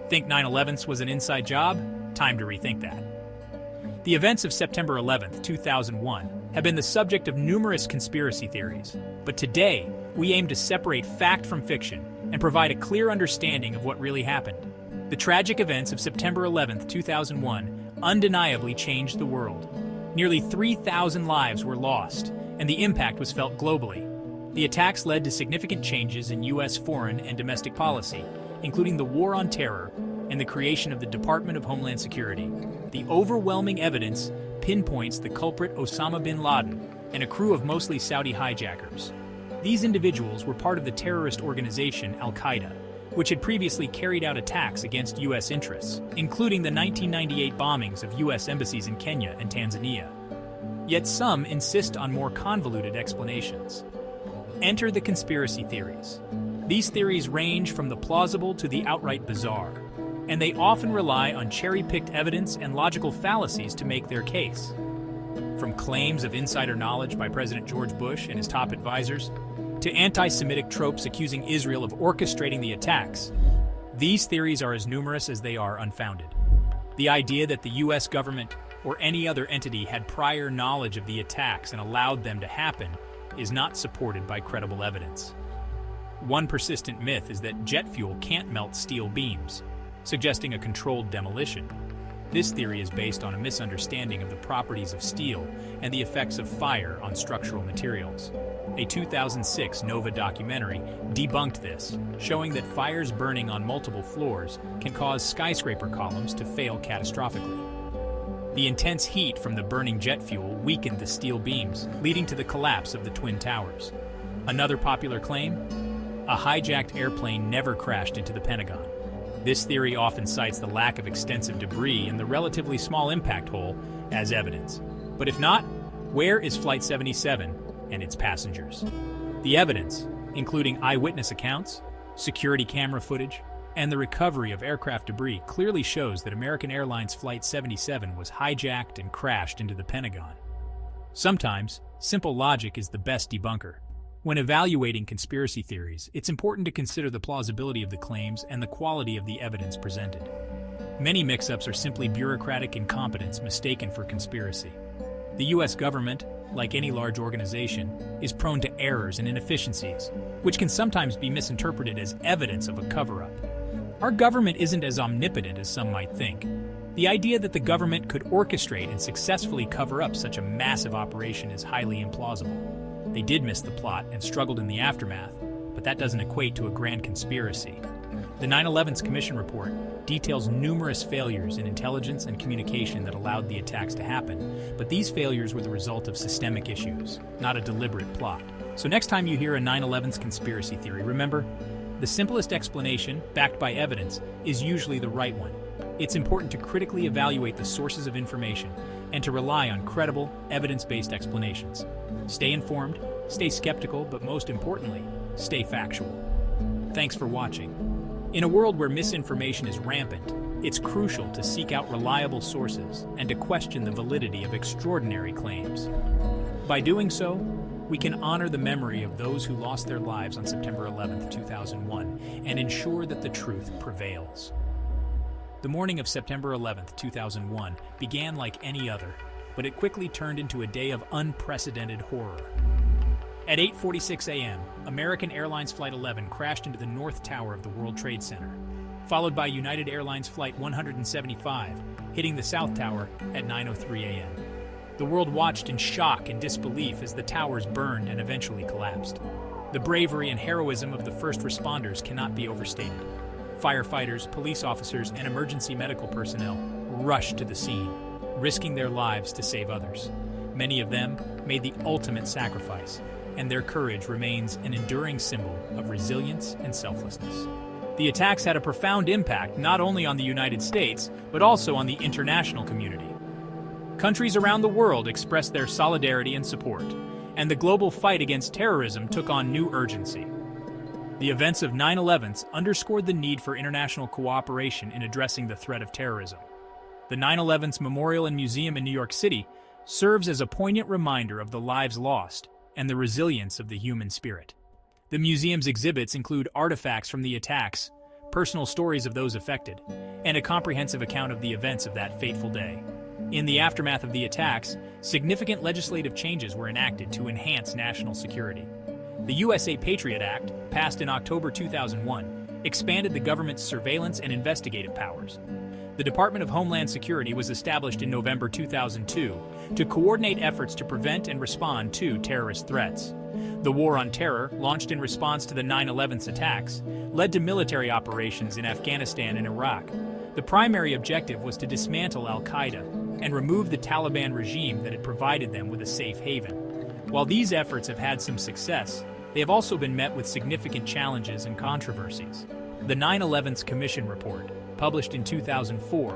Think 9/11 was an inside job? Time to rethink that. The events of September 11th, 2001 have been the subject of numerous conspiracy theories, but today we aim to separate fact from fiction and provide a clear understanding of what really happened. The tragic events of September 11th, 2001 undeniably changed the world. Nearly 3,000 lives were lost, and the impact was felt globally. The attacks led to significant changes in U.S. foreign and domestic policy, including the War on Terror and the creation of the Department of Homeland Security. The overwhelming evidence pinpoints the culprit Osama bin Laden and a crew of mostly Saudi hijackers. These individuals were part of the terrorist organization Al-Qaeda, which had previously carried out attacks against U.S. interests, including the 1998 bombings of U.S. embassies in Kenya and Tanzania. Yet some insist on more convoluted explanations. Enter the conspiracy theories. These theories range from the plausible to the outright bizarre, and they often rely on cherry-picked evidence and logical fallacies to make their case. From claims of insider knowledge by President George Bush and his top advisors, to anti-Semitic tropes accusing Israel of orchestrating the attacks, these theories are as numerous as they are unfounded. The idea that the U.S. government or any other entity had prior knowledge of the attacks and allowed them to happen is not supported by credible evidence. One persistent myth is that jet fuel can't melt steel beams, suggesting a controlled demolition. This theory is based on a misunderstanding of the properties of steel and the effects of fire on structural materials. A 2006 Nova documentary debunked this, showing that fires burning on multiple floors can cause skyscraper columns to fail catastrophically. The intense heat from the burning jet fuel weakened the steel beams, leading to the collapse of the Twin Towers. Another popular claim? A hijacked airplane never crashed into the Pentagon. This theory often cites the lack of extensive debris and the relatively small impact hole as evidence. But if not, where is Flight 77 and its passengers? The evidence, including eyewitness accounts, security camera footage, and the recovery of aircraft debris, clearly shows that American Airlines Flight 77 was hijacked and crashed into the Pentagon. Sometimes, simple logic is the best debunker. When evaluating conspiracy theories, it's important to consider the plausibility of the claims and the quality of the evidence presented. Many mix-ups are simply bureaucratic incompetence mistaken for conspiracy. The U.S. government, like any large organization, is prone to errors and inefficiencies, which can sometimes be misinterpreted as evidence of a cover-up. Our government isn't as omnipotent as some might think. The idea that the government could orchestrate and successfully cover up such a massive operation is highly implausible. They did miss the plot and struggled in the aftermath, but that doesn't equate to a grand conspiracy. The 9/11's Commission report details numerous failures in intelligence and communication that allowed the attacks to happen, but these failures were the result of systemic issues, not a deliberate plot. So next time you hear a 9/11's conspiracy theory, remember, the simplest explanation, backed by evidence, is usually the right one. It's important to critically evaluate the sources of information and to rely on credible, evidence-based explanations. Stay informed, stay skeptical, but most importantly, stay factual. Thanks for watching. In a world where misinformation is rampant, it's crucial to seek out reliable sources and to question the validity of extraordinary claims. By doing so, we can honor the memory of those who lost their lives on September 11, 2001, and ensure that the truth prevails. The morning of September 11, 2001 began like any other, but it quickly turned into a day of unprecedented horror. At 8:46 a.m., American Airlines Flight 11 crashed into the North Tower of the World Trade Center, followed by United Airlines Flight 175, hitting the South Tower at 9:03 a.m. The world watched in shock and disbelief as the towers burned and eventually collapsed. The bravery and heroism of the first responders cannot be overstated. Firefighters, police officers, and emergency medical personnel rushed to the scene, risking their lives to save others. Many of them made the ultimate sacrifice, and their courage remains an enduring symbol of resilience and selflessness. The attacks had a profound impact not only on the United States, but also on the international community. Countries around the world expressed their solidarity and support, and the global fight against terrorism took on new urgency. The events of 9/11 underscored the need for international cooperation in addressing the threat of terrorism. The 9/11 Memorial and Museum in New York City serves as a poignant reminder of the lives lost and the resilience of the human spirit. The museum's exhibits include artifacts from the attacks, personal stories of those affected, and a comprehensive account of the events of that fateful day. In the aftermath of the attacks, significant legislative changes were enacted to enhance national security. The USA Patriot Act, passed in October 2001, expanded the government's surveillance and investigative powers. The Department of Homeland Security was established in November 2002 to coordinate efforts to prevent and respond to terrorist threats. The War on Terror, launched in response to the 9/11 attacks, led to military operations in Afghanistan and Iraq. The primary objective was to dismantle al-Qaeda and remove the Taliban regime that had provided them with a safe haven. While these efforts have had some success, they have also been met with significant challenges and controversies. The 9/11 Commission Report, published in 2004,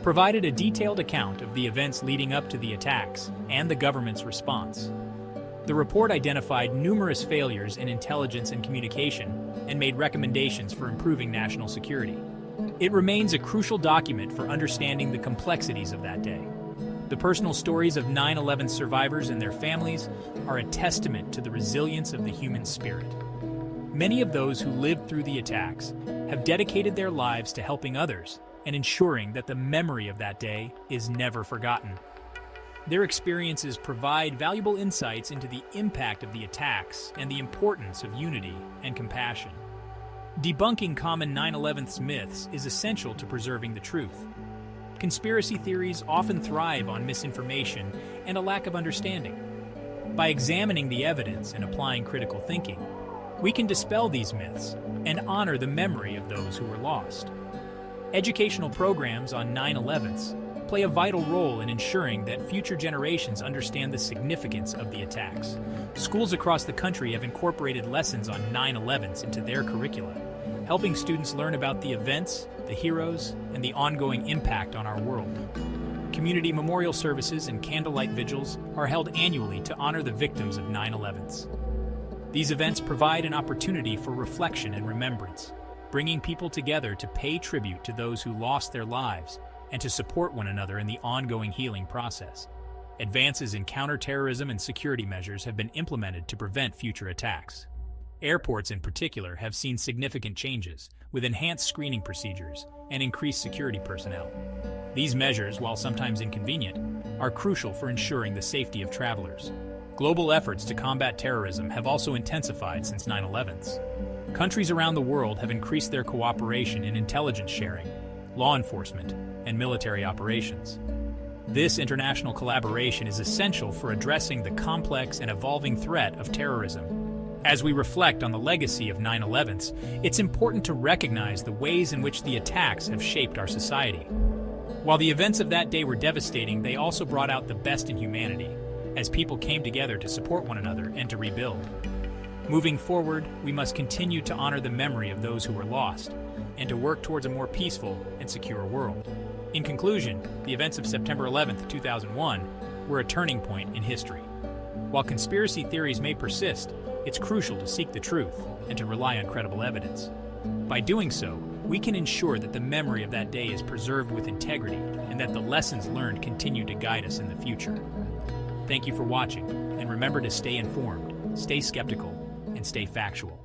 provided a detailed account of the events leading up to the attacks and the government's response. The report identified numerous failures in intelligence and communication and made recommendations for improving national security. It remains a crucial document for understanding the complexities of that day. The personal stories of 9/11 survivors and their families are a testament to the resilience of the human spirit. Many of those who lived through the attacks have dedicated their lives to helping others and ensuring that the memory of that day is never forgotten. Their experiences provide valuable insights into the impact of the attacks and the importance of unity and compassion. Debunking common 9/11 myths is essential to preserving the truth. Conspiracy theories often thrive on misinformation and a lack of understanding. By examining the evidence and applying critical thinking, we can dispel these myths and honor the memory of those who were lost. Educational programs on 9/11s play a vital role in ensuring that future generations understand the significance of the attacks. Schools across the country have incorporated lessons on 9/11s into their curricula, helping students learn about the events, the heroes, and the ongoing impact on our world. Community memorial services and candlelight vigils are held annually to honor the victims of 9/11s. These events provide an opportunity for reflection and remembrance, bringing people together to pay tribute to those who lost their lives and to support one another in the ongoing healing process. Advances in counterterrorism and security measures have been implemented to prevent future attacks. Airports in particular have seen significant changes, with enhanced screening procedures and increased security personnel. These measures, while sometimes inconvenient, are crucial for ensuring the safety of travelers. Global efforts to combat terrorism have also intensified since 9/11s. Countries around the world have increased their cooperation in intelligence sharing, law enforcement, and military operations. This international collaboration is essential for addressing the complex and evolving threat of terrorism. As we reflect on the legacy of 9/11s, it's important to recognize the ways in which the attacks have shaped our society. While the events of that day were devastating, they also brought out the best in humanity, as people came together to support one another and to rebuild. Moving forward, we must continue to honor the memory of those who were lost, and to work towards a more peaceful and secure world. In conclusion, the events of September 11th, 2001 were a turning point in history. While conspiracy theories may persist, it's crucial to seek the truth and to rely on credible evidence. By doing so, we can ensure that the memory of that day is preserved with integrity and that the lessons learned continue to guide us in the future. Thank you for watching, and remember to stay informed, stay skeptical, and stay factual.